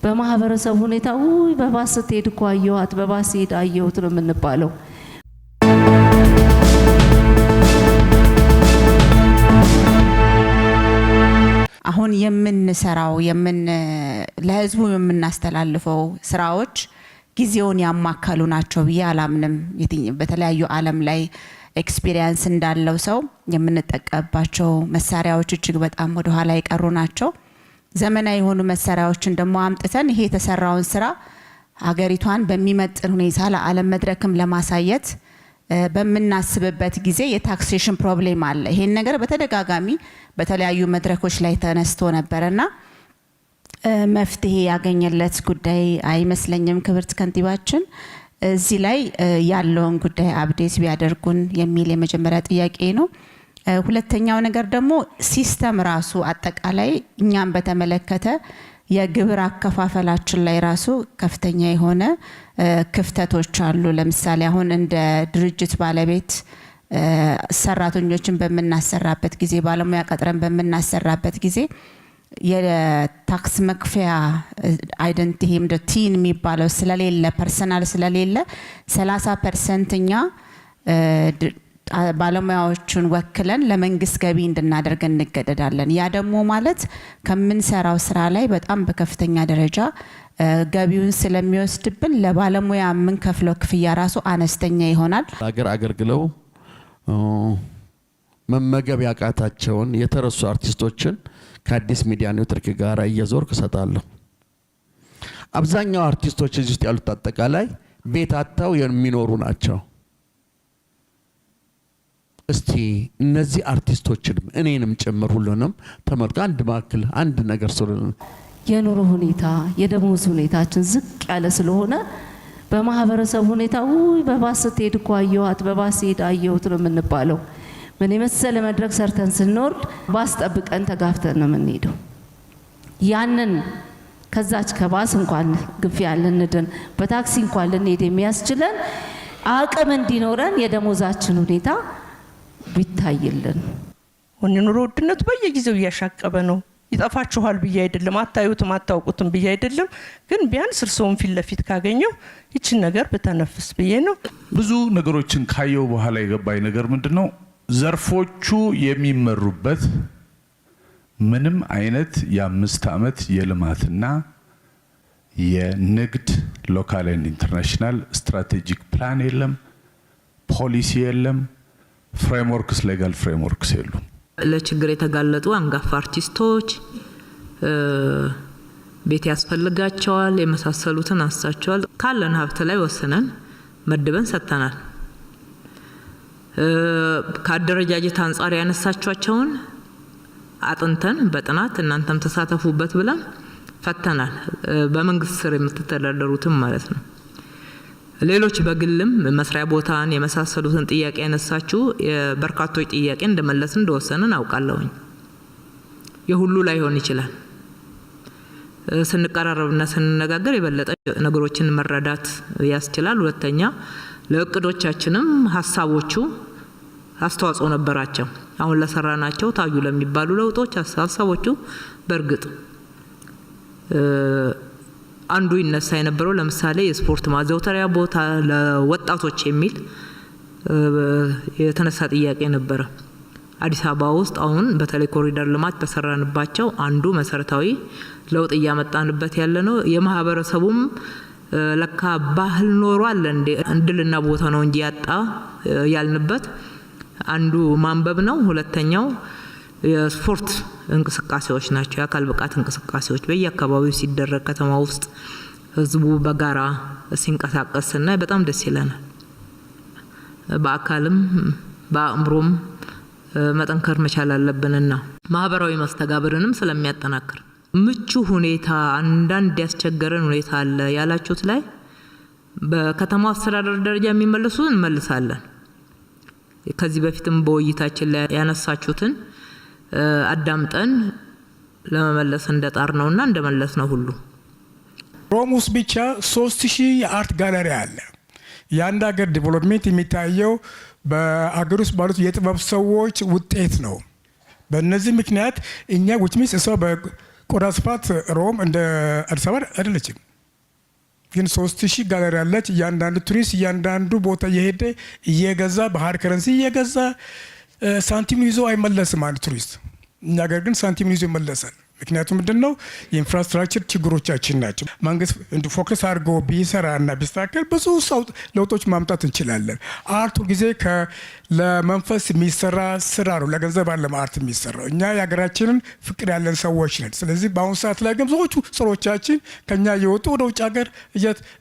በማህበረሰብ ሁኔታ በባስ ስትሄድ እኮ አየኋት በባስ ሄድ አየሁት ነው የምንባለው። አሁን የምንሰራው ለህዝቡ የምናስተላልፈው ስራዎች ጊዜውን ያማከሉ ናቸው ብዬ አላምንም። በተለያዩ ዓለም ላይ ኤክስፒሪየንስ እንዳለው ሰው የምንጠቀምባቸው መሳሪያዎች እጅግ በጣም ወደ ኋላ የቀሩ ናቸው። ዘመናዊ የሆኑ መሳሪያዎችን ደግሞ አምጥተን ይሄ የተሰራውን ስራ ሀገሪቷን በሚመጥን ሁኔታ ለዓለም መድረክም ለማሳየት በመናስብበት ጊዜ የታክሴሽን ፕሮብሌም አለ። ይሄን ነገር በተደጋጋሚ በተለያዩ መድረኮች ላይ ተነስቶ ነበርና መፍትሄ ያገኘለት ጉዳይ አይመስለኝም። ክብርት ከንቲባችን እዚህ ላይ ያለውን ጉዳይ አፕዴት ቢያደርጉን የሚል የመጀመሪያ ጥያቄ ነው። ሁለተኛው ነገር ደግሞ ሲስተም ራሱ አጠቃላይ እኛም በተመለከተ የግብር አከፋፈላችን ላይ ራሱ ከፍተኛ የሆነ ክፍተቶች አሉ። ለምሳሌ አሁን እንደ ድርጅት ባለቤት ሰራተኞችን በመናሰራበት ጊዜ ባለሙያ ቀጥረን በመናሰራበት ጊዜ የታክስ መክፈያ አይደንቲቲ ቲን የሚባለው ስለሌለ ፐርሰናል ስለሌለ 30% እኛ ባለሙያዎችን ወክለን ለመንግስት ገቢ እንድናደርግ እንገደዳለን። ያ ደግሞ ማለት ከምንሰራው ስራ ላይ በጣም በከፍተኛ ደረጃ ገቢውን ስለሚወስድብን ለባለሙያ ምን ከፍለው ክፍያ ራሱ አነስተኛ ይሆናል። ሀገር አገልግለው መመገብ ያቃታቸውን የተረሱ አርቲስቶችን ከአዲስ ሚዲያ ኔትወርክ ጋር እየዞርኩ እሰጣለሁ። አብዛኛው አርቲስቶች እዚህ ውስጥ ያሉት አጠቃላይ ቤት አጥተው የሚኖሩ ናቸው። እስቲ እነዚህ አርቲስቶችን እኔንም ጭምር ሁሉንም ተመልከቱ። አንድ ማክል አንድ ነገር ስለሆነ የኑሮ ሁኔታ የደሞዝ ሁኔታችን ዝቅ ያለ ስለሆነ በማህበረሰብ ሁኔታ በባስ ስትሄድ እኮ አየኋት በባስ ሄድ አየሁት ነው የምንባለው። ምን የመሰለ መድረክ ሰርተን ስንወርድ ባስ ጠብቀን ተጋፍተን ነው የምንሄደው። ያንን ከዛች ከባስ እንኳን ግፊያ ልንድን በታክሲ እንኳን ልንሄድ የሚያስችለን አቅም እንዲኖረን የደሞዛችን ሁኔታ ቢታይልን። ኑሮ ውድነቱ በየጊዜው እያሻቀበ ነው። ይጣፋችኋል ብዬ አይደለም፣ አታዩትም አታውቁትም ብዬ አይደለም፣ ግን ቢያንስ እርስዎን ፊት ለፊት ካገኘው ይችን ነገር በተነፍስ ብዬ ነው። ብዙ ነገሮችን ካየው በኋላ የገባኝ ነገር ምንድነው ዘርፎቹ የሚመሩበት ምንም አይነት የ5 ዓመት የልማትና የንግድ ሎካል ኤንድ ኢንተርናሽናል ስትራቴጂክ ፕላን የለም፣ ፖሊሲ የለም፣ ፍሬምወርክስ ሌጋል ፍሬምወርክስ የሉም። ለችግር የተጋለጡ አንጋፋ አርቲስቶች ቤት ያስፈልጋቸዋል የመሳሰሉትን አሳቸዋል። ካለን ሀብት ላይ ወሰነን መድበን ሰጥተናል። ከአደረጃጀት አንፃር ያነሳቸዋቸውን አጥንተን በጥናት እናንተም ተሳተፉበት ብለን ፈተናል። በመንግስት ስር የምትተዳደሩትም ማለት ነው። ሌሎች በግልም መስሪያ ቦታን የመሳሰሉትን ጥያቄ ያነሳችሁ በርካቶች ጥያቄ እንደመለስ እንደወሰንን አውቃለሁኝ። የሁሉ ላይ ሆን ይችላል። ስንቀራረብና ስንነጋገር የበለጠ ነገሮችን መረዳት ያስችላል። ሁለተኛ ለእቅዶቻችንም ሀሳቦቹ አስተዋጽኦ ነበራቸው። አሁን ለሰራናቸው ታዩ ለሚባሉ ለውጦች ሀሳቦቹ በርግጥ አንዱ ይነሳ የነበረው ለምሳሌ የስፖርት ማዘውተሪያ ቦታ ለወጣቶች የሚል የተነሳ ጥያቄ ነበር። አዲስ አበባ ውስጥ አሁን በተለይ ኮሪደር ልማት በሰራንባቸው አንዱ መሰረታዊ ለውጥ ያመጣንበት ያለ ነው። የማህበረሰቡም ለካ ባህል ኖሯል እንድልና ቦታ ነው እንጂ ያጣ ያልንበት አንዱ ማንበብ ነው። ሁለተኛው የስፖርት እንቅስቃሴዎች ናቸው። የአካል ብቃት እንቅስቃሴዎች በየአካባቢው ሲደረግ ከተማ ውስጥ ህዝቡ በጋራ ሲንቀሳቀስና በጣም ደስ ይለናል። በአካልም በአእምሮም መጠንከር መቻል አለብንና ማህበራዊ መስተጋብርንም ስለሚያጠናክር ምቹ ሁኔታ አንዳንድ ያስቸገረን ሁኔታ አለ ያላችሁት ላይ በከተማው አስተዳደር ደረጃ የሚመለሱ እንመልሳለን። ከዚህ በፊትም በውይይታችን ላይ ያነሳችሁትን አዳምጠን ለመመለስ እንደጣር ነውና እንደመለስ ነው ሁሉ ሮሙስ ብቻ 3000 የአርት ጋለሪ አለ። ያንድ ሀገር ዲቨሎፕመንት የሚታየው በአገር ውስጥ ባሉት የጥበብ ሰዎች ውጤት ነው። በእነዚህ ምክንያት እኛ which means ቆዳ ስፋት ሮም እንደ አዲስ አበባ አይደለችም። ግን 3000 ጋለሪ አለች። እያንዳንዱ ቱሪስት እያንዳንዱ ቦታ እየሄደ እየገዛ ባህር ከረንሲ እየገዛ ሳንቲም ይዞ አይመለስም አንድ ቱሪስት። እኛ ሀገር ግን ሳንቲም ይዞ ይመለሳል። ምክንያቱም ምንድነው የኢንፍራስትራክቸር ችግሮቻችን ናቸው። መንግስት ፎከስ አድርጎ ቢሰራና ቢስተካከል ብዙ ለውጦች ማምጣት እንችላለን። አርቱ ጊዜ ለመንፈስ የሚሰራ ስራ ነው፣ ለገንዘብ አለ አርት የሚሰራው። እኛ የሀገራችንን ፍቅር ያለን ሰዎች ነን። ስለዚህ በአሁኑ ሰዓት ላይ ግን ብዙዎቹ ስራዎቻችን ከኛ እየወጡ ወደ ውጭ ሀገር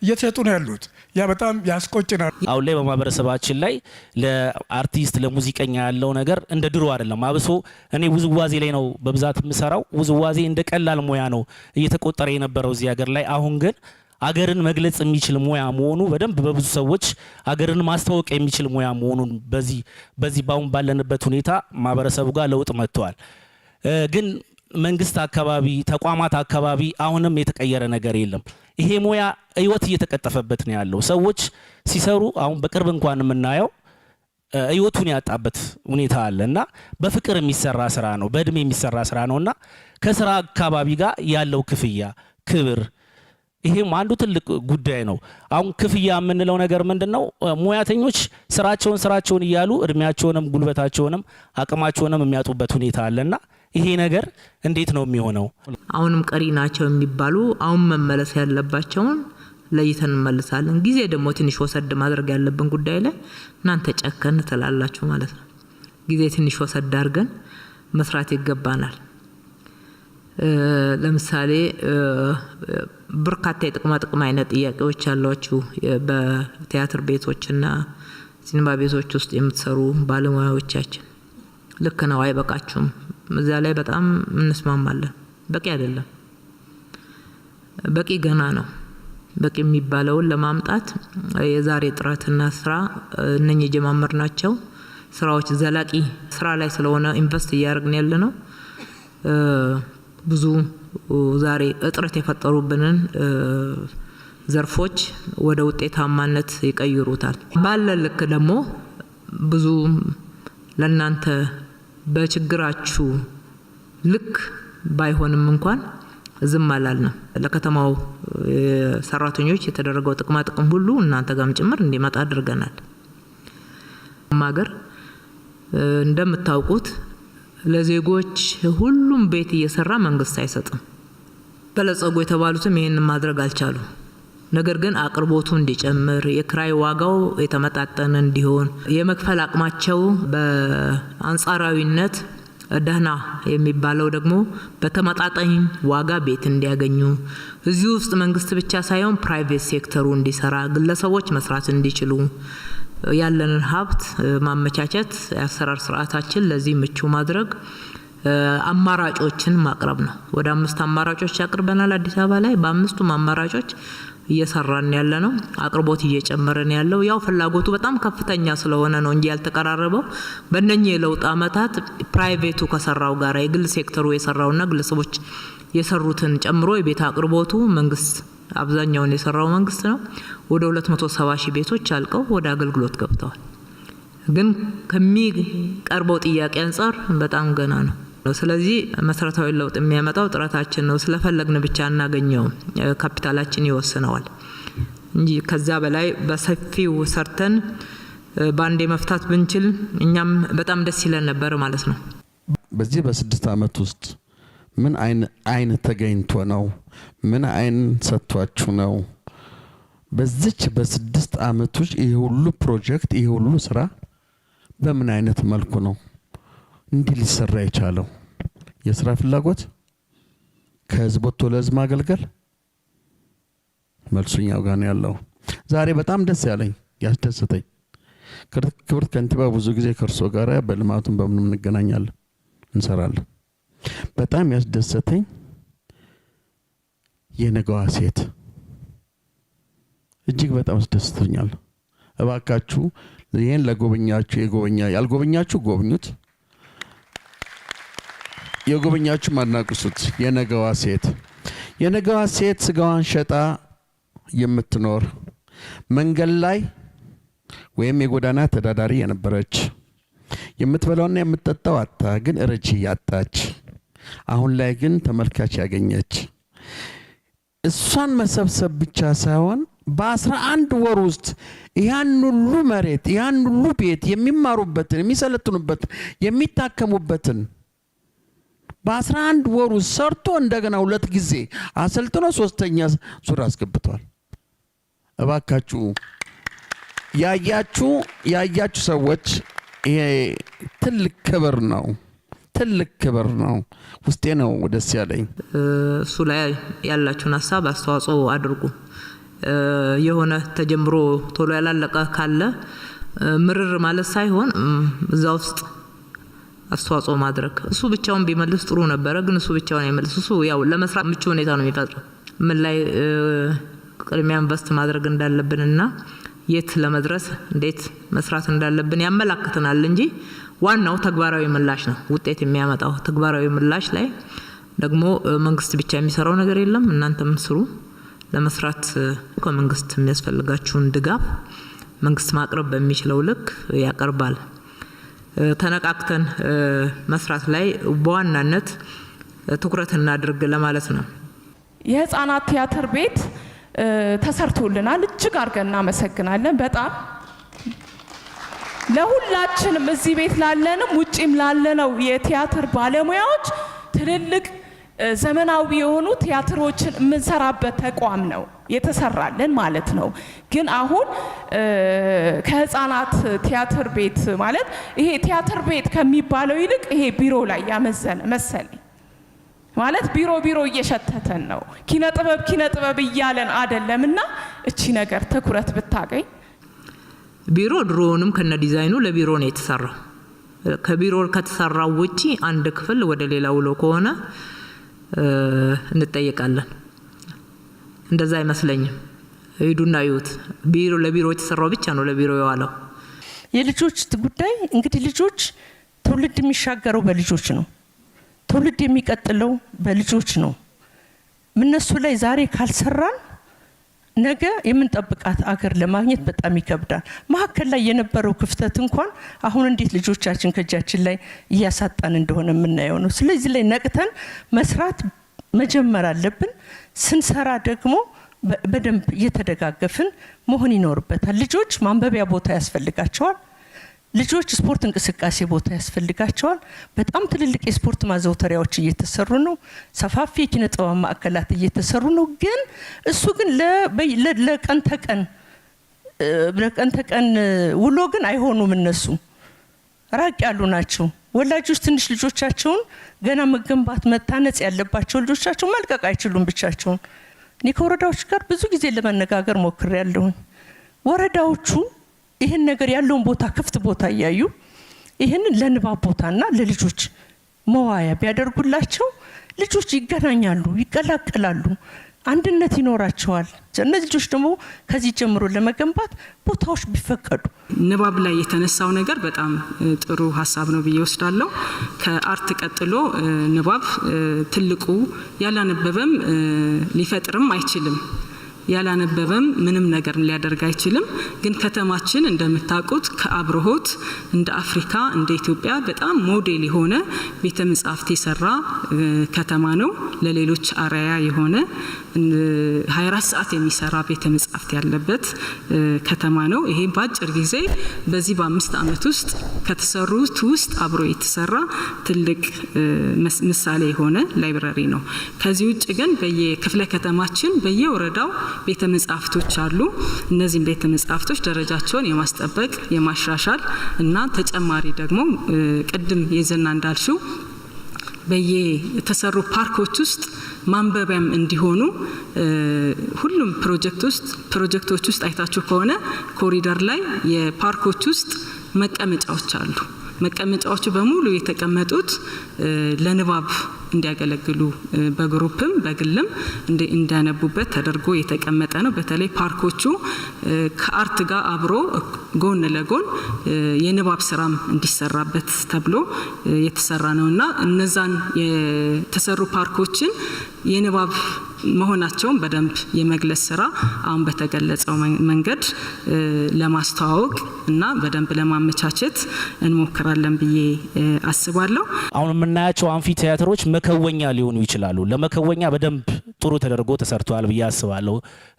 እየተሸጡ ነው ያሉት። ያ በጣም ያስቆጭናል። አሁን ላይ በማህበረሰባችን ላይ ለአርቲስት ለሙዚቀኛ ያለው ነገር እንደ ድሮ አይደለም። አብሶ እኔ ውዝዋዜ ላይ ነው በብዛት የምሰራው። ውዝዋዜ እንደ ቀላል ሙያ ነው እየተቆጠረ የነበረው እዚህ ሀገር ላይ። አሁን ግን አገርን መግለጽ የሚችል ሙያ መሆኑ በደንብ በብዙ ሰዎች አገርን ማስተዋወቅ የሚችል ሙያ መሆኑን በዚህ ባሁን ባለንበት ሁኔታ ማህበረሰቡ ጋር ለውጥ መጥቷል። ግን መንግስት አካባቢ ተቋማት አካባቢ አሁንም የተቀየረ ነገር የለም። ይሄ ሙያ ህይወት እየተቀጠፈበት ነው ያለው። ሰዎች ሲሰሩ አሁን በቅርብ እንኳን የምናየው ህይወቱን ያጣበት ሁኔታ አለ እና በፍቅር የሚሰራ ስራ ነው፣ በእድሜ የሚሰራ ስራ ነውና ከስራ አካባቢ ጋር ያለው ክፍያ ክብር ይሄም አንዱ ትልቅ ጉዳይ ነው። አሁን ክፍያ የምንለው ነገር ምንድነው? ሙያተኞች ስራቸውን እያሉ እድሜያቸውንም ጉልበታቸውንም አቅማቸውንም የሚያጡበት ሁኔታ አለና ይሄ ነገር እንዴት ነው የሚሆነው? አሁንም ቀሪ ናቸው የሚባሉ አሁን መመለስ ያለባቸውን ለይተን እንመልሳለን። ጊዜ ደግሞ ትንሽ ወሰድ ማድረግ ያለብን ጉዳይ ላይ እናንተ ጨከን ትላላችሁ ማለት ነው። ጊዜ ትንሽ ወሰድ አድርገን መስራት ይገባናል። ለምሳሌ በርካታ የጥቅማ አይነት ጥያቄዎች አሏችሁ በቲያትር ቤቶችና ሲኒማ ቤቶች ውስጥ የምትሰሩ ባለሙያዎቻችን። ልክ ነው፣ አይበቃችሁም። እዛ ላይ በጣም እንስማማለን። በቂ አይደለም፣ በቂ ገና ነው። በቂ የሚባለውን ለማምጣት የዛሬ ጥረትና ስራ እነኚህ ጀማመርናቸው ስራዎች ዘላቂ ስራ ላይ ስለሆነ ኢንቨስት እያደረግን ያለ ነው። ብዙ ዛሬ እጥረት የፈጠሩብንን ዘርፎች ወደ ውጤታማነት ይቀይሩታል። ባለ ልክ ደግሞ ብዙ ለናንተ በችግራችሁ ልክ ባይሆንም እንኳን ዝም አላልንም። ለከተማው ሰራተኞች የተደረገው ጥቅም ሁሉ እናንተ ጋርም ጭምር እንዲመጣ አድርገናል። ማገር እንደምታውቁት ለዜጎች ሁሉም ቤት እየሰራ መንግስት አይሰጥም። በለጸጉ የተባሉትም ይሄን ማድረግ አልቻሉ። ነገር ግን አቅርቦቱ እንዲጨምር፣ የክራይ ዋጋው የተመጣጠነ እንዲሆን፣ የመክፈል አቅማቸው በአንጻራዊነት ደህና የሚባለው ደግሞ በተመጣጣኝ ዋጋ ቤት እንዲያገኙ፣ እዚህ ውስጥ መንግስት ብቻ ሳይሆን ፕራይቬት ሴክተሩ እንዲሰራ፣ ግለሰቦች መስራት እንዲችሉ ያለንን ሀብት ማመቻቸት፣ የአሰራር ስርዓታችን ለዚህ ምቹ ማድረግ፣ አማራጮችን ማቅረብ ነው። ወደ 5 አማራጮች ያቀርበናል አዲስ አበባ ላይ። በ5ቱም አማራጮች እየሰራን ያለ ነው። አቅርቦት እየጨመረን ያለው ያው ፍላጎቱ በጣም ከፍተኛ ስለሆነ ነው እንጂ ያልተቀራረበው። በእነኚህ የለውጥ አመታት ፕራይቬቱ ከሰራው ጋር የግል ሴክተሩ የሰራውና ግለሰቦች የሰሩትን ጨምሮ የቤት አቅርቦቱ መንግስት አብዛኛውን የሰራው መንግስት ነው። ወደ 270 ሺህ ቤቶች አልቀው ወደ አገልግሎት ገብተዋል። ግን ከሚቀርበው ጥያቄ አንፃር በጣም ገና ነው። ስለዚህ መሰረታዊ ለውጥ የሚያመጣው ጥረታችን ነው። ስለፈለግን ብቻ እናገኘው ካፒታላችን ይወስነዋል እንጂ ከዛ በላይ በሰፊው ሰርተን ባንዴ መፍታት ብንችል እኛም በጣም ደስ ይለን ነበር ማለት ነው። በዚህ በ6 አመት ውስጥ ምን አይን ተገኝቶ ነው? ምን አይን ሰጥቷችሁ ነው? በዚች በ6 አመት ውስጥ ይሄ ሁሉ ፕሮጀክት ይሄ ሁሉ ስራ በምን አይነት መልኩ ነው እንዲህ ሊሰራ የቻለው? የስራ ፍላጎት ከህዝብ ወጥቶ ለህዝብ ማገልገል መልሱኛው ጋር ነው ያለው። ዛሬ በጣም ደስ ያለኝ ያስደሰተኝ ክብርት ከንቲባ ብዙ ጊዜ ከርሶ ጋር በልማቱን በምንም እንገናኛለን እንሰራለን። በጣም ያስደሰተኝ የነገዋ ሴት እጅግ በጣም አስደስቶኛል። እባካችሁ ይሄን ለጎበኛችሁ ያልጎበኛችሁ ጎብኙት፣ የጎበኛችሁ ማናቁሱት። የነገዋ ሴት ስጋዋን ሸጣ የምትኖር መንገድ ላይ ወይም የጎዳና ተዳዳሪ የነበረች የምትበላውና የምትጠጣው አጣ ግን ረጂ ያጣች አሁን ላይ ግን ተመልካች ያገኘች እሷን መሰብሰብ ብቻ ሳይሆን በ11 ወር ውስጥ ያን ሁሉ መሬት ያን ሁሉ ቤት የሚማሩበትን የሚሰለጥኑበትን የሚታከሙበትን በ11 ወር ውስጥ ሰርቶ እንደገና 2 ጊዜ አሰልጥኖ 3ኛ ዙር አስገብቷል። እባካችሁ ያያችሁ ሰዎች ይሄ ትልቅ ክብር ነው። ትልቅ ክብር ነው። ውስጤ ነው ደስ ያለኝ። እሱ ላይ ያላችሁን ሐሳብ አስተዋጽኦ አድርጉ። የሆነ ተጀምሮ ቶሎ ያላለቀ ካለ ምርር ማለት ሳይሆን እዛ ውስጥ አስተዋጽኦ ማድረግ። እሱ ብቻውን ቢመልስ ጥሩ ነበር፣ ግን እሱ ብቻውን አይመልስ። እሱ ያው ለመስራት ምቹ ሁኔታ ነው የሚፈጥረው። ምን ላይ ቅድሚያ ኢንቨስት ማድረግ እንዳለብንና የት ለመድረስ እንዴት መስራት እንዳለብን ያመላክተናል እንጂ ዋናው ተግባራዊ ምላሽ ነው ውጤት የሚያመጣው። ተግባራዊ ምላሽ ላይ ደግሞ መንግስት ብቻ የሚሰራው ነገር የለም። እናንተም ስሩ። ለመስራት ከመንግስት የሚያስፈልጋችሁን ድጋፍ መንግስት ማቅረብ በሚችለው ልክ ያቀርባል። ተነቃቅተን መስራት ላይ በዋናነት ትኩረት እናድርግ ለማለት ነው። የህፃናት ቲያትር ቤት ተሰርቶልናል። እጅግ አድርገን እናመሰግናለን። በጣም ለሁላችንም እዚህ ቤት ላለንም ውጪም ላለነው የቲያትር ባለሙያዎች ትልልቅ ዘመናዊ የሆኑ ቲያትሮችን የምንሰራበት ተቋም ነው የተሰራልን ማለት ነው። ግን አሁን ከህፃናት ቲያትር ቤት ማለት ይሄ ቲያትር ቤት ከሚባለው ይልቅ ይሄ ቢሮ ላይ ያመዘነ መሰለኝ። ማለት ቢሮ እየሸተተን ነው። ኪነ ጥበብ እያለን አይደለምና እቺ ነገር ትኩረት ብታገኝ። ቢሮ ድሮውንም ከነ ዲዛይኑ ለቢሮ ነው የተሰራው። ከቢሮ ከተሰራው ውጪ አንድ ክፍል ወደ ሌላ ውሎ ከሆነ እንጠየቃለን። እንደዛ አይመስለኝም። ሄዱና ይዩት። ቢሮ ለቢሮ የተሰራው ብቻ ነው ለቢሮ የዋለው። የልጆች ጉዳይ እንግዲህ ልጆች ትውልድ የሚሻገረው በልጆች ነው። ትውልድ የሚቀጥለው በልጆች ነው። እነሱ ላይ ዛሬ ካልሰራን ነገ የምንጠብቃት አገር ለማግኘት በጣም ይከብዳል። መሀከል ላይ የነበረው ክፍተት እንኳን አሁን እንዴት ልጆቻችን ከእጃችን ላይ እያሳጣን እንደሆነ የምናየው ነው። ስለዚህ ላይ ነቅተን መስራት መጀመር አለብን። ስንሰራ ደግሞ በደንብ እየተደጋገፍን መሆን ይኖርበታል። ልጆች ማንበቢያ ቦታ ያስፈልጋቸዋል። ልጆች ስፖርት እንቅስቃሴ ቦታ ያስፈልጋቸዋል። በጣም ትልልቅ የስፖርት ማዘውተሪያዎች እየተሰሩ ነው። ሰፋፊ የኪነ ጥበብ ማዕከላት እየተሰሩ ነው። ግን እሱ ግን ለቀን ተቀን ውሎ ግን አይሆኑም። እነሱ ራቅ ያሉ ናቸው። ወላጆች ትንሽ ልጆቻቸውን ገና መገንባት መታነጽ ያለባቸው ልጆቻቸውን መልቀቅ አይችሉም ብቻቸውን። እኔ ከወረዳዎች ጋር ብዙ ጊዜ ለመነጋገር ሞክሬያለሁ። ወረዳዎቹ ይሄን ነገር ያለውን ቦታ ክፍት ቦታ እያዩ ይሄንን ለንባብ ቦታና ለልጆች መዋያ ቢያደርጉላቸው ልጆች ይገናኛሉ፣ ይቀላቀላሉ፣ አንድነት ይኖራቸዋል። እነዚህ ልጆች ደግሞ ከዚህ ጀምሮ ለመገንባት ቦታዎች ቢፈቀዱ። ንባብ ላይ የተነሳው ነገር በጣም ጥሩ ሀሳብ ነው ብዬ ወስዳለሁ። ከአርት ቀጥሎ ንባብ ትልቁ ያላነበበም ሊፈጥርም አይችልም። ያላነበበም ምንም ነገር ሊያደርግ አይችልም። ግን ከተማችን እንደምታውቁት ከአብርሆት እንደ አፍሪካ እንደ ኢትዮጵያ በጣም ሞዴል የሆነ ቤተ መጻሕፍት የሰራ ከተማ ነው። ለሌሎች አርአያ የሆነ 24 ሰዓት የሚሰራ ቤተ መጻሕፍት ያለበት ከተማ ነው። ይሄ በአጭር ጊዜ በዚህ በ5 ዓመት ውስጥ ከተሰሩት ውስጥ አብሮ የተሰራ ትልቅ ምሳሌ የሆነ ላይብረሪ ነው። ከዚህ ውጭ ግን በየክፍለ ከተማችን በየወረዳው ቤተ መጻሕፍቶች አሉ። እነዚህ ቤተ መጻሕፍቶች ደረጃቸውን የማስጠበቅ የማሻሻል እና ተጨማሪ ደግሞ ቅድም የዘና እንዳልሽው በየተሰሩ ፓርኮች ውስጥ ማንበቢያም እንዲሆኑ ሁሉም ፕሮጀክቶች ውስጥ አይታችሁ ከሆነ ኮሪደር ላይ የፓርኮች ውስጥ መቀመጫዎች አሉ። መቀመጫዎቹ በሙሉ የተቀመጡት ለንባብ እንዲያገለግሉ በግሩፕም በግልም እንዲያነቡበት ተደርጎ የተቀመጠ ነው። በተለይ ፓርኮቹ ከአርት ጋር አብሮ ጎን ለጎን የንባብ ስራም እንዲሰራበት ተብሎ የተሰራ ነውና እነዛን የተሰሩ ፓርኮችን የንባብ መሆናቸውን በደንብ የመግለጽ ስራ አሁን በተገለጸው መንገድ ለማስተዋወቅ እና በደንብ ለማመቻቸት እንሞክራለን ብዬ አስባለሁ። አሁን የምናያቸው አምፊ ቲያትሮች መከወኛ ሊሆኑ ይችላሉ። ለመከወኛ በደንብ ጥሩ ተደርጎ ተሰርቷል ብዬ አስባለሁ።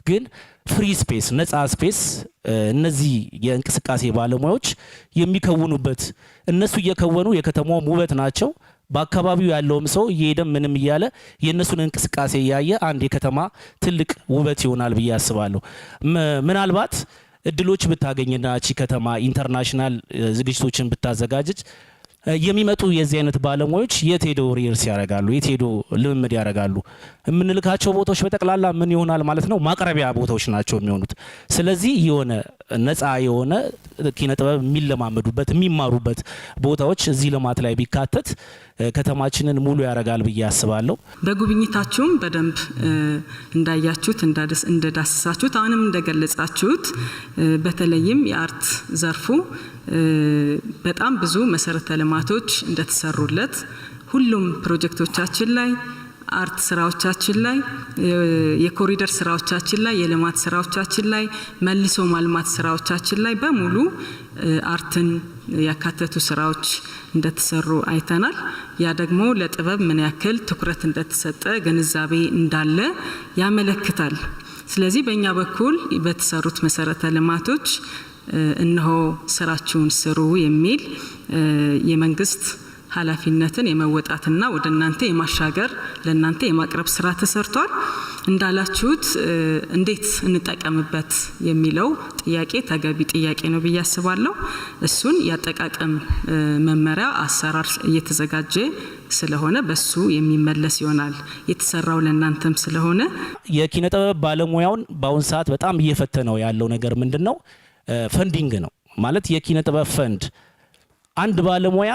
ግን ፍሪ ስፔስ ነፃ ስፔስ እነዚህ የእንቅስቃሴ ባለሙያዎች የሚከውኑበት እነሱ እየከወኑ የከተማው ውበት ናቸው። በአካባቢው ያለውም ሰው እየሄደ ምንም እያለ የእነሱን እንቅስቃሴ እያየ አንድ የከተማ ትልቅ ውበት ይሆናል ብዬ አስባለሁ። ምናልባት እድሎች ብታገኝና እቺ ከተማ ኢንተርናሽናል ዝግጅቶችን ብታዘጋጅ የሚመጡ የዚህ አይነት ባለሙያዎች የት ሄደው ሪርስ ያደርጋሉ? የት ሄደው ልምምድ ያደርጋሉ? የምንልካቸው ቦታዎች በጠቅላላ ምን ይሆናል ማለት ነው? ማቅረቢያ ቦታዎች ናቸው የሚሆኑት። ስለዚህ የሆነ ነፃ የሆነ ኪነ ጥበብ የሚለማመዱበት የሚማሩበት ቦታዎች እዚህ ልማት ላይ ቢካተት ከተማችንን ሙሉ ያደርጋል ብዬ አስባለሁ። በጉብኝታችሁም በደንብ እንዳያችሁት እንደዳሰሳችሁት አሁንም እንደገለጻችሁት በተለይም የአርት ዘርፉ በጣም ብዙ መሰረተ ልማቶች እንደተሰሩለት ሁሉም ፕሮጀክቶቻችን ላይ አርት ስራዎቻችን ላይ የኮሪደር ስራዎቻችን ላይ የልማት ስራዎቻችን ላይ መልሶ ማልማት ስራዎቻችን ላይ በሙሉ አርትን ያካተቱ ስራዎች እንደተሰሩ አይተናል። ያ ደግሞ ለጥበብ ምን ያክል ትኩረት እንደተሰጠ ግንዛቤ እንዳለ ያመለክታል። ስለዚህ በእኛ በኩል በተሰሩት መሰረተ ልማቶች እነሆ ስራችሁን ስሩ የሚል የመንግስት ኃላፊነትን የመወጣትና ወደ እናንተ የማሻገር ለእናንተ የማቅረብ ስራ ተሰርቷል። እንዳላችሁት እንዴት እንጠቀምበት የሚለው ጥያቄ ተገቢ ጥያቄ ነው ብዬ አስባለሁ። እሱን ያጠቃቀም መመሪያ አሰራር እየተዘጋጀ ስለሆነ በሱ የሚመለስ ይሆናል። የተሰራው ለእናንተም ስለሆነ የኪነ ጥበብ ባለሙያውን በአሁን ሰዓት በጣም እየፈተነው ያለው ነገር ምንድነው? ፈንዲንግ ነው ማለት የኪነ ጥበብ ፈንድ አንድ ባለሙያ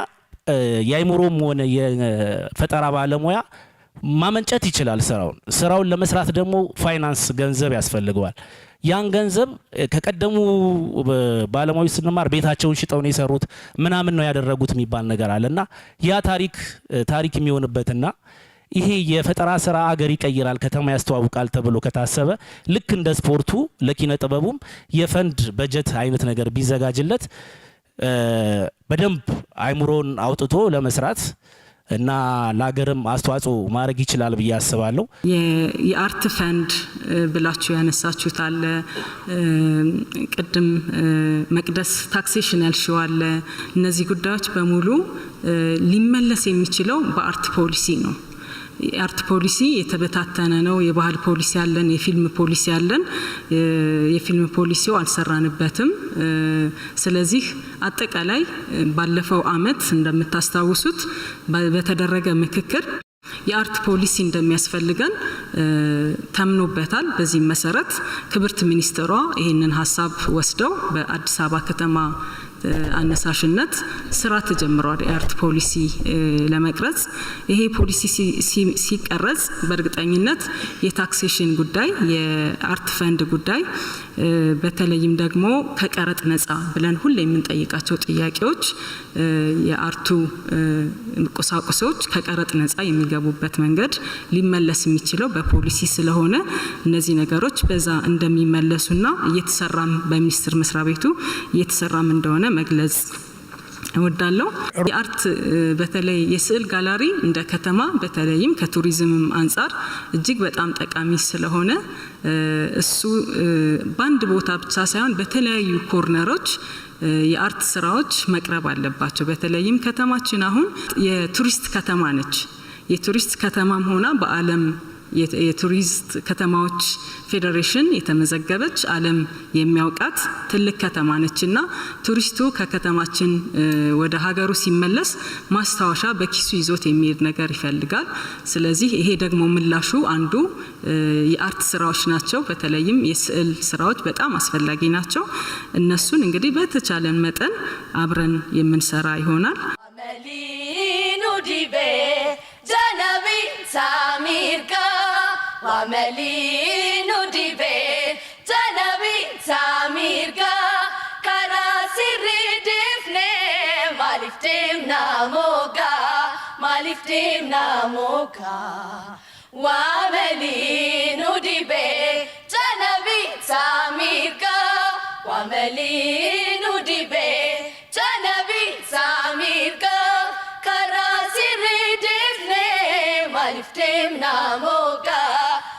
የአይምሮም ሆነ የፈጠራ ባለሙያ ማመንጨት ይችላል። ስራውን ለመስራት ደግሞ ፋይናንስ ገንዘብ ያስፈልገዋል። ያን ገንዘብ ከቀደሙ ባለሙያዎች ስንማር ቤታቸውን ሽጠው ነው የሰሩት ምናምን ነው ያደረጉት የሚባል ነገር አለና ያ ታሪክ የሚሆንበትና ይሄ የፈጠራ ስራ አገር ይቀይራል ከተማ ያስተዋውቃል ተብሎ ከታሰበ ልክ እንደ ስፖርቱ ለኪነ ጥበቡም የፈንድ በጀት አይነት ነገር ቢዘጋጅለት በደንብ አይምሮን አውጥቶ ለመስራት እና ለሀገርም አስተዋጽኦ ማድረግ ይችላል ብዬ አስባለሁ። የአርት ፈንድ ብላችሁ ያነሳችሁት አለ። ቅድም መቅደስ ታክሴሽን ያልሽው አለ። እነዚህ ጉዳዮች በሙሉ ሊመለስ የሚችለው በአርት ፖሊሲ ነው። የአርት ፖሊሲ የተበታተነ ነው። የባህል ፖሊሲ ያለን፣ የፊልም ፖሊሲ ያለን። የፊልም ፖሊሲው አልሰራንበትም። ስለዚህ አጠቃላይ ባለፈው አመት እንደምታስታውሱት በተደረገ ምክክር የአርት ፖሊሲ እንደሚያስፈልገን ተምኖበታል። በዚህ መሰረት ክብርት ሚኒስትሯ ይህንን ሀሳብ ወስደው በአዲስ አበባ ከተማ አነሳሽነት ስራ ተጀምሯል። የአርት ፖሊሲ ለመቅረጽ ይሄ ፖሊሲ ሲቀረጽ በእርግጠኝነት የታክሴሽን ጉዳይ፣ የአርት ፈንድ ጉዳይ በተለይም ደግሞ ከቀረጥ ነፃ ብለን ሁሌ የምንጠይቃቸው ጥያቄዎች የአርቱ ቁሳቁሶች ከቀረጥ ነፃ የሚገቡበት መንገድ ሊመለስ የሚችለው በፖሊሲ ስለሆነ እነዚህ ነገሮች በዛ እንደሚመለሱና እየተሰራም በሚኒስቴር መስሪያ ቤቱ እየተሰራም እንደሆነ መግለጽ እወዳለሁ። የአርት በተለይ የስዕል ጋላሪ እንደ ከተማ በተለይም ከቱሪዝምም አንጻር እጅግ በጣም ጠቃሚ ስለሆነ እሱ በአንድ ቦታ ብቻ ሳይሆን በተለያዩ ኮርነሮች የአርት ስራዎች መቅረብ አለባቸው። በተለይም ከተማችን አሁን የቱሪስት ከተማ ነች። የቱሪስት ከተማም ሆና በዓለም የቱሪስት ከተማዎች ፌዴሬሽን የተመዘገበች ዓለም የሚያውቃት ትልቅ ከተማ ነችና ቱሪስቱ ከከተማችን ወደ ሀገሩ ሲመለስ ማስታወሻ በኪሱ ይዞት የሚሄድ ነገር ይፈልጋል። ስለዚህ ይሄ ደግሞ ምላሹ አንዱ የአርት ስራዎች ናቸው። በተለይም የስዕል ስራዎች በጣም አስፈላጊ ናቸው። እነሱን እንግዲህ በተቻለን መጠን አብረን የምንሰራ ይሆናል። Samirka Wamelinu dibe Janabi Samirka Kara namoga malif deemna moga wameli nudibe janabi samirka wameli nudibe janabi samirka karasiri devne malif deemna moga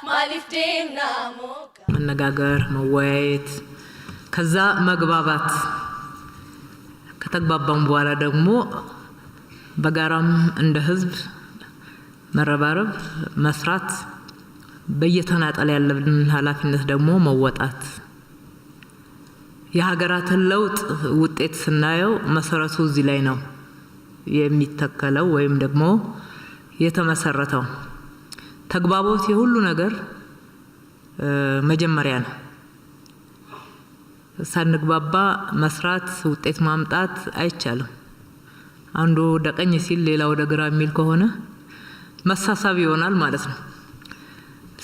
malif deemna moga መነጋገር መወያየት ከዛ መግባባት ከተግባባን በኋላ ደግሞ በጋራም እንደ ህዝብ መረባረብ መስራት በየተናጠል ያለብን ኃላፊነት ደግሞ መወጣት የሀገራትን ለውጥ ውጤት ስናየው መሰረቱ እዚህ ላይ ነው የሚተከለው ወይም ደግሞ የተመሰረተው ተግባቦት የሁሉ ነገር መጀመሪያ ነው ሳንግባባ መስራት ውጤት ማምጣት አይቻልም አንዱ ደቀኝ ሲል ሌላው ወደ ግራ የሚል ከሆነ መሳሳብ ይሆናል ማለት ነው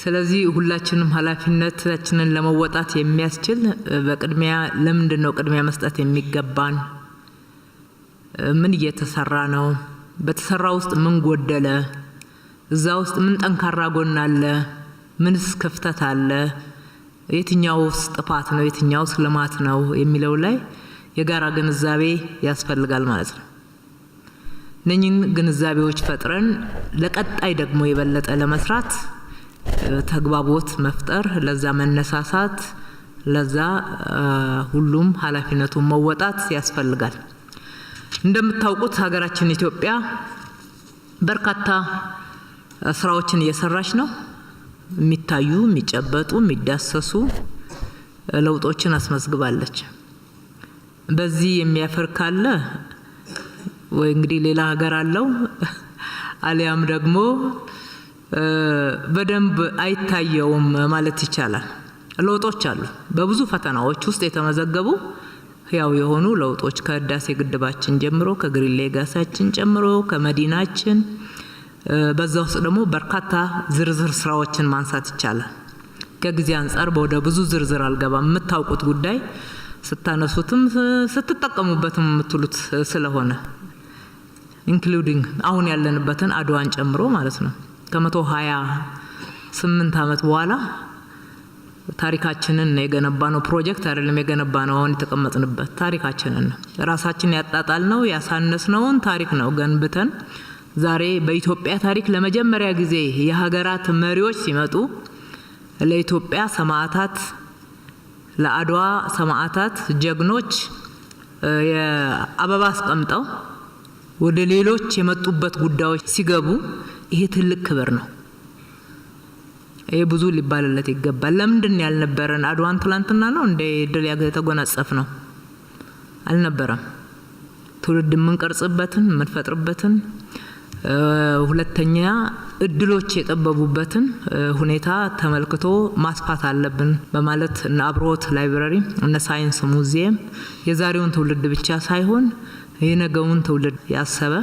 ስለዚህ ሁላችንም ኃላፊነታችንን ለመወጣት የሚያስችል በቅድሚያ ለምንድነው ቅድሚያ መስጠት የሚገባን ምን እየተሰራ ነው በተሰራ ውስጥ ምን ጎደለ እዛ ውስጥ ምን ጠንካራ ጎን አለ ምንስ ክፍተት አለ የትኛውስ ጥፋት ነው የትኛውስ ልማት ነው የሚለው ላይ የጋራ ግንዛቤ ያስፈልጋል ማለት ነው ነኝን ግንዛቤዎች ፈጥረን ለቀጣይ ደግሞ የበለጠ ለመስራት ተግባቦት መፍጠር ለዛ መነሳሳት ለዛ ሁሉም ኃላፊነቱን መወጣት ያስፈልጋል እንደምታውቁት ሀገራችን ኢትዮጵያ በርካታ ስራዎችን እየሰራች ነው የሚታዩ የሚጨበጡ የሚዳሰሱ ለውጦችን አስመዝግባለች በዚህ የሚያፈር ካለ ወይ እንግዲህ ሌላ ሀገር አለው አሊያም ደግሞ በደንብ አይታየውም ማለት ይቻላል ለውጦች አሉ በብዙ ፈተናዎች ውስጥ የተመዘገቡ ያው የሆኑ ለውጦች ከህዳሴ ግድባችን ጀምሮ ከግሪን ሌጋሲያችን ጀምሮ ከመዲናችን በዛው ውስጥ ደግሞ በርካታ ዝርዝር ስራዎችን ማንሳት ይቻላል ከጊዜ አንፃር ወደ ብዙ ዝርዝር አልገባም የምታውቁት ጉዳይ ስታነሱትም ስትጠቀሙበትም የምትሉት ስለሆነ ኢንክሉዲንግ አሁን ያለንበትን አድዋን ጨምሮ ማለት ነው ከ128 አመት በኋላ ታሪካችንን የገነባነው ፕሮጀክት አይደለም የገነባነው አሁን የተቀመጥንበት ታሪካችንን ራሳችን ያጣጣልነው ያሳነስነውን ታሪክ ነው ገንብተን ዛሬ በኢትዮጵያ ታሪክ ለመጀመሪያ ጊዜ የሀገራት መሪዎች ሲመጡ ለኢትዮጵያ ሰማዕታት ለአድዋ ሰማዕታት ጀግኖች የአበባ አስቀምጠው ወደ ሌሎች የመጡበት ጉዳዮች ሲገቡ ይሄ ትልቅ ክብር ነው ይሄ ብዙ ሊባልለት ይገባል ለምንድን ያልነበረን አድዋን ትላንትና ነው እንደ ድል ያገተጎናጸፍ ነው አልነበረም ትውልድ ምን ቀርጽበትን ምን ፈጥርበትን ሁለተኛ እድሎች የጠበቡበትን ሁኔታ ተመልክቶ ማስፋት አለብን በማለት እና አብሮት ላይብራሪ እና ሳይንስ ሙዚየም የዛሬውን ትውልድ ብቻ ሳይሆን የነገውን ትውልድ ያሰበ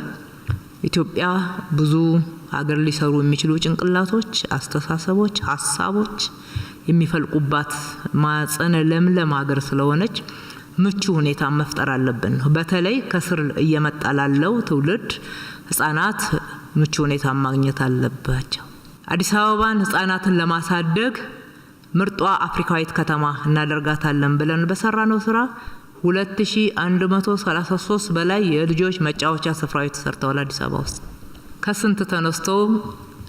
ኢትዮጵያ ብዙ ሀገር ሊሰሩ የሚችሉ ጭንቅላቶች አስተሳሰቦች ሐሳቦች የሚፈልቁባት ማጸነ ለምለም ሀገር ስለሆነች ምቹ ሁኔታ መፍጠር አለብን በተለይ ከስር እየመጣላለው ትውልድ ህፃናት ምቹ ሁኔታ ማግኘት አለባቸው አዲስ አበባን ህፃናትን ለማሳደግ ምርጧ አፍሪካዊት ከተማ እናደርጋታለን ብለን በሰራነው ስራ 2133 በላይ የልጆች መጫወቻ ስፍራዎች ተሰርተዋል አዲስ አበባ ውስጥ ከስንት ተነስቶ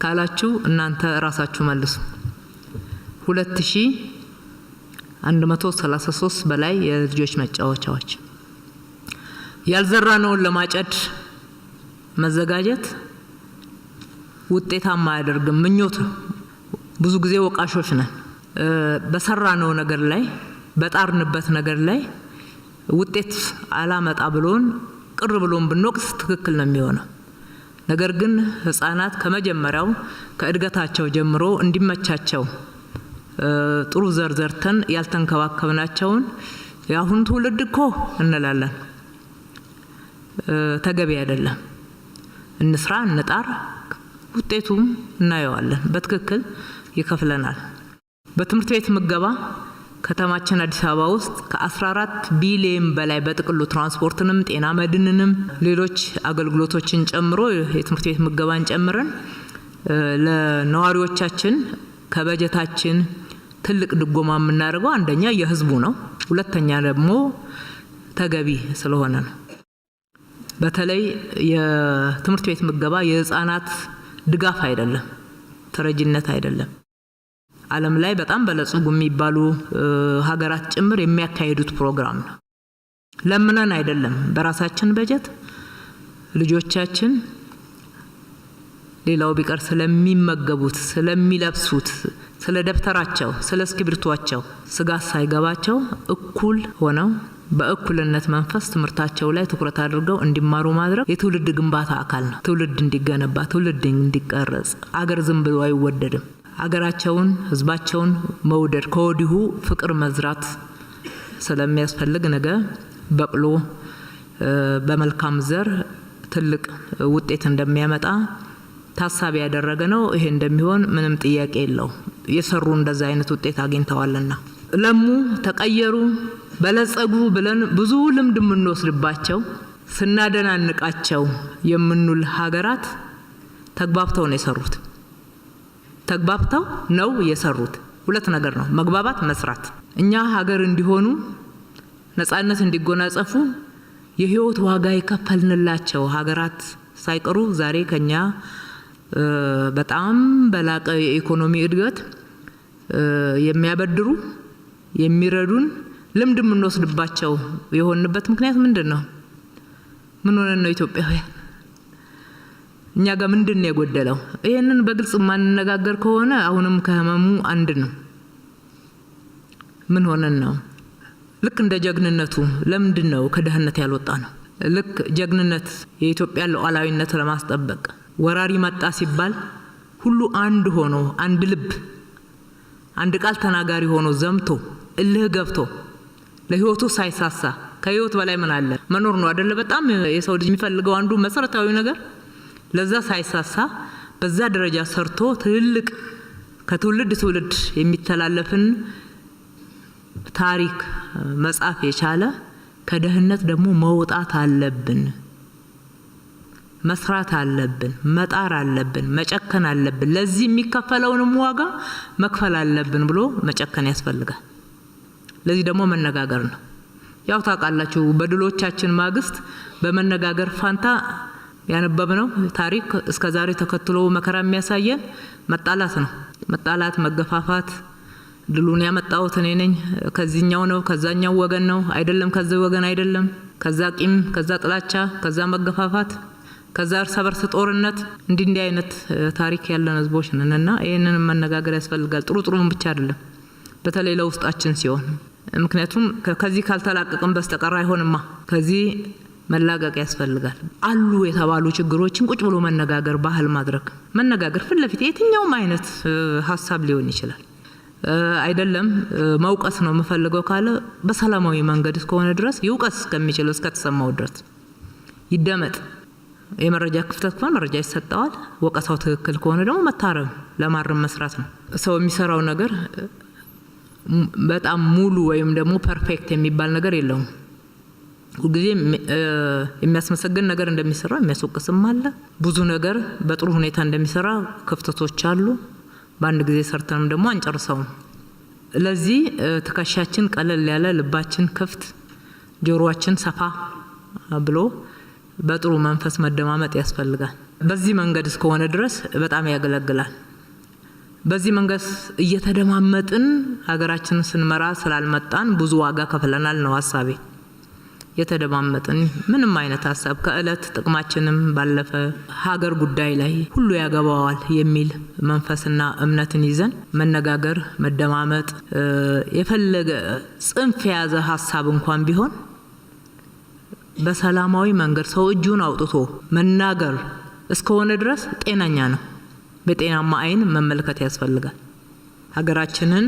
ካላችሁ እናንተ ራሳችሁ መልሱ 2133 በላይ የልጆች መጫወቻዎች ያልዘራነውን ለማጨድ መዘጋጀት ውጤታማ ያደርግም ምኞት ብዙ ጊዜ ወቃሾች ነን በሰራነው ነገር ላይ በጣርንበት ነገር ላይ ውጤት አላመጣ ብሎን ቅር ብሎን ብንወቅስ ትክክል ነው የሚሆነው ነገር ግን ህፃናት ከመጀመሪያው ከእድገታቸው ጀምሮ እንዲመቻቸው ጥሩ ዘርዘርተን ያልተንከባከብናቸውን ያሁን ትውልድ እኮ እንላለን ተገቢ አይደለም እንስራ እንጣር ውጤቱም እናየዋለን በትክክል ይከፍለናል በትምህርት ቤት ምገባ ከተማችን አዲስ አበባ ውስጥ ከ14 ቢሊዮን በላይ በጥቅሉ ትራንስፖርትንም ጤና መድንንም ሌሎች አገልግሎቶችን ጨምሮ የትምህርት ቤት ምገባን ጨምረን ለነዋሪዎቻችን ከበጀታችን ትልቅ ድጎማ የምናደርገው አንደኛ የህዝቡ ነው፣ ሁለተኛ ደግሞ ተገቢ ስለሆነ ነው። በተለይ የትምህርት ቤት ምገባ የህፃናት ድጋፍ አይደለም፣ ተረጅነት አይደለም። ዓለም ላይ በጣም በለጸጉ የሚባሉ ሀገራት ጭምር የሚያካሂዱት ፕሮግራም ነው። ለምነን አይደለም፣ በራሳችን በጀት ልጆቻችን ሌላው ቢቀር ስለሚመገቡት፣ ስለሚለብሱት፣ ስለ ደብተራቸው፣ ስለ እስክሪብቶአቸው ስጋት ሳይገባቸው እኩል ሆነው በእኩልነት መንፈስ ትምህርታቸው ላይ ትኩረት አድርገው እንዲማሩ ማድረግ የትውልድ ግንባታ አካል ነው። ትውልድ እንዲገነባ፣ ትውልድ እንዲቀረጽ። አገር ዝም ብሎ አይወደድም። አገራቸውን ህዝባቸውን መውደድ ከወዲሁ ፍቅር መዝራት ስለሚያስፈልግ ነገ በቅሎ በመልካም ዘር ትልቅ ውጤት እንደሚያመጣ ታሳቢ ያደረገ ነው። ይሄ እንደሚሆን ምንም ጥያቄ የለው። የሰሩ እንደዛ አይነት ውጤት አግኝተዋልና ለሙ ተቀየሩ በለጸጉ ብለን ብዙ ልምድ የምንወስድባቸው ስናደናንቃቸው የምንውል ሀገራት ተግባብተው ነው የሰሩት። ተግባብተው ነው የሰሩት። ሁለት ነገር ነው፣ መግባባት፣ መስራት። እኛ ሀገር እንዲሆኑ ነፃነት እንዲጎናጸፉ የህይወት ዋጋ የከፈልንላቸው ሀገራት ሳይቀሩ ዛሬ ከኛ በጣም በላቀ የኢኮኖሚ እድገት የሚያበድሩ የሚረዱን ልምድ የምንወስድባቸው የሆንበት ምክንያት ምንድነው? ምን ሆነን ነው ኢትዮጵያውያን? እኛ ጋር ምንድነው የጎደለው? ይሄንን በግልጽ ማንነጋገር ከሆነ አሁንም ከህመሙ አንድ ነው። ምን ሆነን ነው? ልክ እንደ ጀግንነቱ ለምንድነው ከደህንነት ያልወጣ ነው? ልክ ጀግንነት የኢትዮጵያ ሉዓላዊነት ለማስጠበቅ ወራሪ መጣ ሲባል ሁሉ አንድ ሆኖ አንድ ልብ አንድ ቃል ተናጋሪ ሆኖ ዘምቶ እልህ ገብቶ ለህይወቱ ሳይሳሳ ከህይወት በላይ ምን አለ? መኖር ነው አይደለ? በጣም የሰው ልጅ የሚፈልገው አንዱ መሰረታዊ ነገር ለዛ ሳይሳሳ በዛ ደረጃ ሰርቶ ትልቅ ከትውልድ ትውልድ የሚተላለፍን ታሪክ መጻፍ የቻለ ከደህንነት ደግሞ መውጣት አለብን። መስራት አለብን፣ መጣር አለብን፣ መጨከን አለብን። ለዚህ የሚከፈለውንም ዋጋ መክፈል አለብን ብሎ መጨከን ያስፈልጋል። ለዚህ ደግሞ መነጋገር ነው። ያው ታውቃላችሁ በድሎቻችን ማግስት በመነጋገር ፋንታ ያነበብነው ታሪክ እስከዛሬ ተከትሎ መከራ የሚያሳየን መጣላት ነው። መጣላት፣ መገፋፋት። ድሉን ያመጣሁት እኔ ነኝ፣ ከዚህኛው ነው፣ ከዛኛው ወገን ነው አይደለም፣ ከዚህ ወገን አይደለም፣ ከዛ ቂም፣ ከዛ ጥላቻ፣ ከዛ መገፋፋት፣ ከዛ እርስ በርስ ጦርነት። እንዲህ አይነት ታሪክ ያለን ህዝቦች ነንና ይሄንን መነጋገር ያስፈልጋል። ጥሩም ብቻ አይደለም፣ በተለይ ለውስጣችን ሲሆን። ምክንያቱም ከዚህ ካልተላቀቅን በስተቀር አይሆንማ። ከዚህ መላቀቅ ያስፈልጋል። አሉ የተባሉ ችግሮችን ቁጭ ብሎ መነጋገር፣ ባህል ማድረግ፣ መነጋገር ፊት ለፊት የትኛውም አይነት ሀሳብ ሊሆን ይችላል። አይደለም መውቀስ ነው የምፈልገው ካለ በሰላማዊ መንገድ እስከሆነ ድረስ ይውቀስ እስከሚችለው እስከተሰማው ድረስ ይደመጥ። የመረጃ ክፍተት ከሆነ መረጃ ይሰጣዋል። ወቀሳው ትክክል ከሆነ ደግሞ መታረም፣ ለማረም መስራት ነው። ሰው የሚሰራው ነገር በጣም ሙሉ ወይም ደግሞ ፐርፌክት የሚባል ነገር የለውም። ሁልጊዜ የሚያስመሰግን ነገር እንደሚሰራ የሚያስወቅስም አለ። ብዙ ነገር በጥሩ ሁኔታ እንደሚሰራ ክፍተቶች አሉ። በአንድ ጊዜ ሰርተንም ደግሞ አንጨርሰውም። ለዚህ ትከሻችን ቀለል ያለ፣ ልባችን ክፍት፣ ጆሮአችን ሰፋ ብሎ በጥሩ መንፈስ መደማመጥ ያስፈልጋል። በዚህ መንገድ እስከሆነ ድረስ በጣም ያገለግላል። በዚህ መንገድ እየተደማመጥን ሀገራችንን ስንመራ ስላልመጣን ብዙ ዋጋ ከፍለናል ነው ሐሳቤ። የተደማመጥን ምንም አይነት ሐሳብ ከእለት ጥቅማችንም ባለፈ ሀገር ጉዳይ ላይ ሁሉ ያገባዋል የሚል መንፈስና እምነትን ይዘን መነጋገር፣ መደማመጥ፣ የፈለገ ጽንፍ የያዘ ሐሳብ እንኳን ቢሆን በሰላማዊ መንገድ ሰው እጁን አውጥቶ መናገር እስከሆነ ድረስ ጤናኛ ነው። በጤናማ አይን መመልከት ያስፈልጋል። ሀገራችንን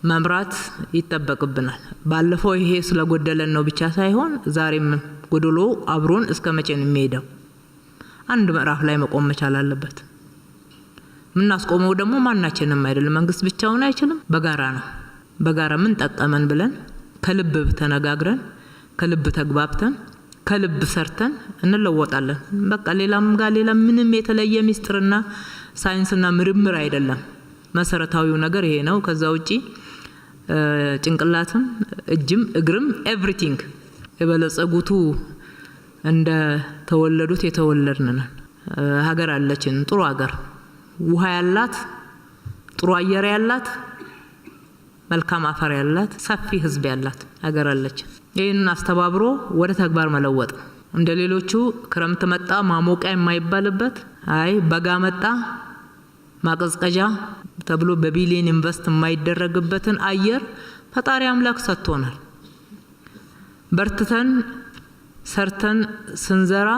መምራት ይተበቅብናል። ባለፈው ይሄ ስለጎደለን ነው ብቻ ሳይሆን ዛሬም ጎደሎ አብሮን እስከመቼ ነው የሚሄደው? አንድ ምዕራፍ ላይ መቆም መቻል አለበት። ምናስቆመው ደግሞ ማናችንም አይደለም። መንግስት ብቻውን አይችልም፣ በጋራ ነው። በጋራ ምን ጠቀመን ብለን ከልብ ተነጋግረን ከልብ ተግባብተን ከልብ ሰርተን እንለወጣለን። በቃ ሌላም ጋር ሌላ ምንም የተለየ ሚስጥርና ሳይንስና ምርምር አይደለም። መሰረታዊው ነገር ይሄ ነው። ከዛ ውጪ ጭንቅላትም እጅም እግርም ኤቭሪቲንግ የበለጸጉቱ እንደ ተወለዱት የተወለድን ሀገር አለችን። ጥሩ ሀገር፣ ውሃ ያላት፣ ጥሩ አየር ያላት፣ መልካም አፈር ያላት፣ ሰፊ ህዝብ ያላት ሀገር አለችን። ይሄን አስተባብሮ ወደ ተግባር መለወጥ እንደሌሎቹ ክረምት መጣ ማሞቂያ የማይባልበት አይ በጋ መጣ ማቀዝቀዣ ተብሎ በቢሊየን ኢንቨስት የማይደረግበትን አየር ፈጣሪ አምላክ ሰጥቶናል። በርትተን ሰርተን ስንዘራ